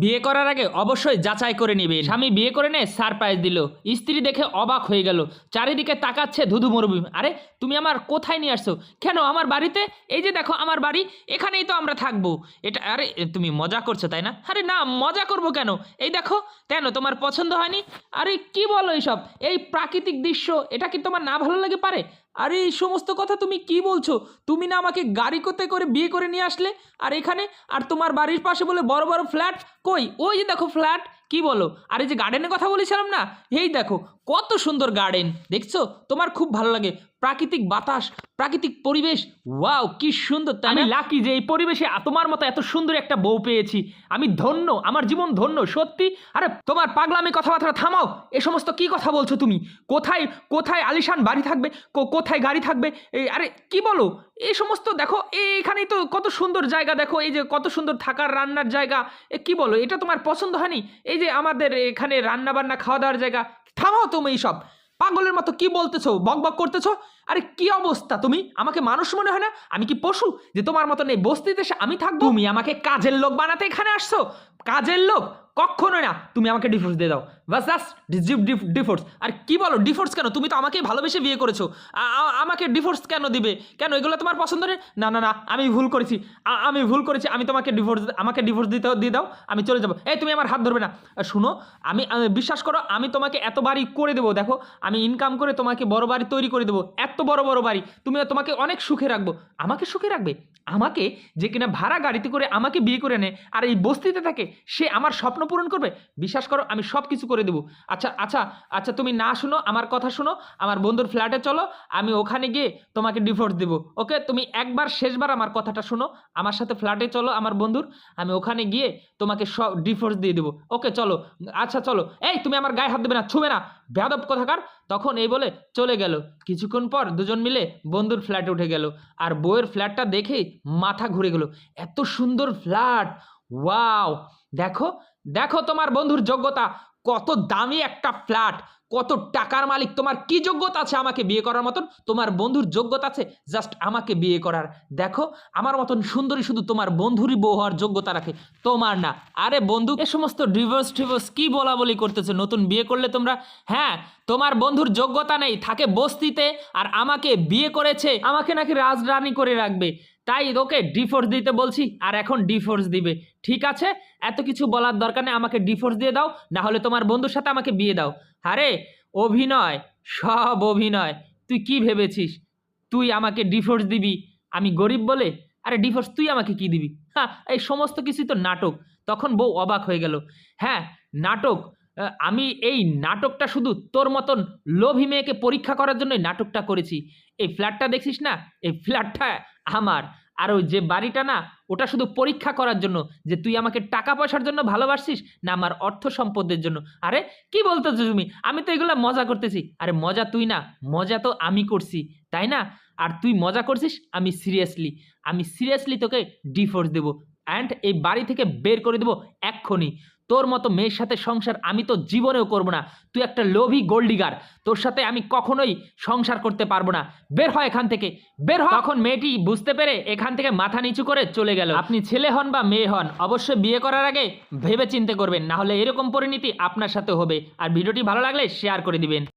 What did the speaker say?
বিয়ে করার আগে অবশ্যই যাচাই করে নিবে। স্বামী বিয়ে করে নে সারপ্রাইজ দিল, স্ত্রী দেখে অবাক হয়ে গেল, চারিদিকে তাকাচ্ছে ধুধু মরুভূমি। আরে তুমি আমার কোথায় নিয়ে আসছো? কেন আমার বাড়িতে? এই যে দেখো আমার বাড়ি, এখানেই তো আমরা থাকবো। এটা আরে তুমি মজা করছো তাই না? আরে না, মজা করব কেন? এই দেখো। কেন তোমার পছন্দ হয়নি? আরে কি বলো এইসব? এই প্রাকৃতিক দৃশ্য এটা কি তোমার না ভালো লাগে পারে? আরে এই সমস্ত কথা তুমি কি বলছো? তুমি না আমাকে গাড়ি করতে করে বিয়ে করে নিয়ে আসলে, আর এখানে আর তোমার বাড়ির পাশে বলে বড় বড় ফ্ল্যাট। কই ওই যে দেখো ফ্ল্যাট। কি বলো? আর এই যে গার্ডেনের কথা বলেছিলাম না, এই দেখো কত সুন্দর গার্ডেন, দেখছো? তোমার খুব ভালো লাগে প্রাকৃতিক বাতাস, প্রাকৃতিক পরিবেশ। ওয়াও কি সুন্দর! তাই আমি লাকি যে এই পরিবেশে তোমার মতো এত সুন্দর একটা বউ পেয়েছি। আমি ধন্য, আমার জীবন ধন্য সত্যি। আরে তোমার পাগলামি কথাবার্তা থামাও। এ সমস্ত কি কথা বলছো তুমি? কোথায় কোথায় আলিশান বাড়ি থাকবে, কোথায় গাড়ি থাকবে? এই আরে কি বলো? এই সমস্ত দেখো, এইখানেই তো কত সুন্দর জায়গা, দেখো এই যে কত সুন্দর থাকার রান্নার জায়গা। কি বলো, এটা তোমার পছন্দ হয়নি? এই যে আমাদের এখানে রান্না বান্না খাওয়া দাওয়ার জায়গা। থামাও তুমি এইসব পাগলের মতো কি বলতেছো, বক বক করতেছো? আরে কি অবস্থা! তুমি আমাকে মানুষ মনে হয় না? আমি কি পশু যে তোমার মতো নেই বস্তিতে এসে আমি থাকবো? তুমি আমাকে কাজের লোক বানাতে এখানে আসছো? কাজের লোক কখনোই না। তুমি আমাকে ডিভোর্স দিয়ে দাও, বাস জাস্ট ডিভোর্স। আর কি বলো ডিভোর্স কেন? তুমি তো আমাকে ভালোবেসে বিয়ে করেছো, আমাকে ডিভোর্স কেন দিবে? কেন এগুলো তোমার পছন্দ নেই? না না না, আমি ভুল করেছি, আমি ভুল করেছি। আমি তোমাকে আমাকে ডিভোর্স দিয়ে দাও, আমি চলে যাবো। এই তুমি আমার হাত ধরবে না। শুনো, আমি বিশ্বাস করো, আমি তোমাকে এত বাড়ি করে দেবো। দেখো আমি ইনকাম করে তোমাকে বড় বাড়ি তৈরি করে দেবো, এত বড় বড় বাড়ি। তোমাকে অনেক সুখে রাখবো। আমাকে সুখে রাখবে? আমাকে যে কিনা ভাড়া গাড়িতে করে আমাকে বিয়ে করে নেয় আর এই বস্তিতে থাকে, সে আমার স্বপ্ন পূরণ করবে? বিশ্বাস করো আমি সব কিছু করে দেবো। আচ্ছা আচ্ছা আচ্ছা, তুমি না শুনো, আমার কথা শুনো, আমার বন্ধুর ফ্ল্যাটে চলো, আমি ওখানে গিয়ে তোমাকে ডিভোর্স দেবো। ওকে, তুমি একবার শেষবার আমার কথাটা শোনো, আমার সাথে ফ্ল্যাটে চলো আমার বন্ধুর, আমি ওখানে গিয়ে তোমাকে সব ডিভোর্স দিয়ে দেবো। ওকে চলো। আচ্ছা চলো। এই তুমি আমার গায়ে হাত দেবে না, ছুবে না, বেয়াদব কোথাকার। তখন এই বলে চলে গেল। কিছুক্ষণ পর দুজন মিলে বন্ধুর ফ্ল্যাটে উঠে গেল, আর বউয়ের ফ্ল্যাটটা দেখেই মাথা ঘুরে গেল। এত সুন্দর ফ্ল্যাট! ওয়াও! দেখো দেখো তোমার বন্ধুর যোগ্যতা, কত দামি একটা ফ্ল্যাট, কত টাকার মালিক। তোমার কি যোগ্যতা আছে আমাকে বিয়ে করার মতন? তোমার বন্ধুর যোগ্যতা আছে জাস্ট আমাকে বিয়ে করার। দেখো আমার মতন সুন্দরী শুধু তোমার বন্ধুরই বউ হওয়ার যোগ্যতা রাখে, তোমার না। আরে বন্ধু, এ সমস্ত ডিভোর্স কি বলা বলি করতেছে? নতুন বিয়ে করলে তোমরা? হ্যাঁ, তোমার বন্ধুর যোগ্যতা নেই, থাকে বস্তিতে, আর আমাকে বিয়ে করেছে, আমাকে নাকি রাজরানী করে রাখবে। তাই ওকে ডিভোর্স দিতে বলছি, আর এখন ডিভোর্স দিবে। ঠিক আছে, এত কিছু বলার দরকার নেই, আমাকে ডিভোর্স দিয়ে দাও, না হলে তোমার বন্ধুর সাথে আমাকে বিয়ে দাও। আরে অভিনয়, সব অভিনয়। তুই কি ভেবেছিস তুই আমাকে ডিভোর্স দিবি আমি গরিব বলে? আরে ডিভোর্স তুই আমাকে কি দিবি? হ্যাঁ, এই সমস্ত কিছুই তো নাটক। তখন বউ অবাক হয়ে গেল। হ্যাঁ, নাটক। আমি এই নাটকটা শুধু তোর মতন লোভী মেয়েকে পরীক্ষা করার জন্যই নাটকটা করেছি। এই ফ্ল্যাটটা দেখছিস না, এই ফ্ল্যাটটা আমার। আর ওই যে বাড়িটা না, ওটা শুধু পরীক্ষা করার জন্য যে তুই আমাকে টাকা পয়সার জন্য ভালোবাসিস না আমার অর্থ সম্পদের জন্য। আরে কি বলতেছো তুমি? আমি তো এগুলো মজা করতেছি। আরে মজা তুই না, মজা তো আমি করছি, তাই না? আর তুই মজা করছিস, আমি সিরিয়াসলি তোকে ডিভোর্স দেবো, অ্যান্ড এই বাড়ি থেকে বের করে দেবো এক্ষুনি। তোর মতো মেয়ের সাথে সংসার আমি তো জীবনেও করবো না। তুই একটা লোভী গোল্ডিগার, তোর সাথে আমি কখনোই সংসার করতে পারবো না। বের হয় এখান থেকে, বের হয়। তখন মেয়েটি বুঝতে পেরে এখান থেকে মাথা নিচু করে চলে গেল। আপনি ছেলে হন বা মেয়ে হন, অবশ্যই বিয়ে করার আগে ভেবে চিন্তে করবেন, না হলে এরকম পরিণতি আপনার সাথে হবে। আর ভিডিওটি ভালো লাগলে শেয়ার করে দিবেন।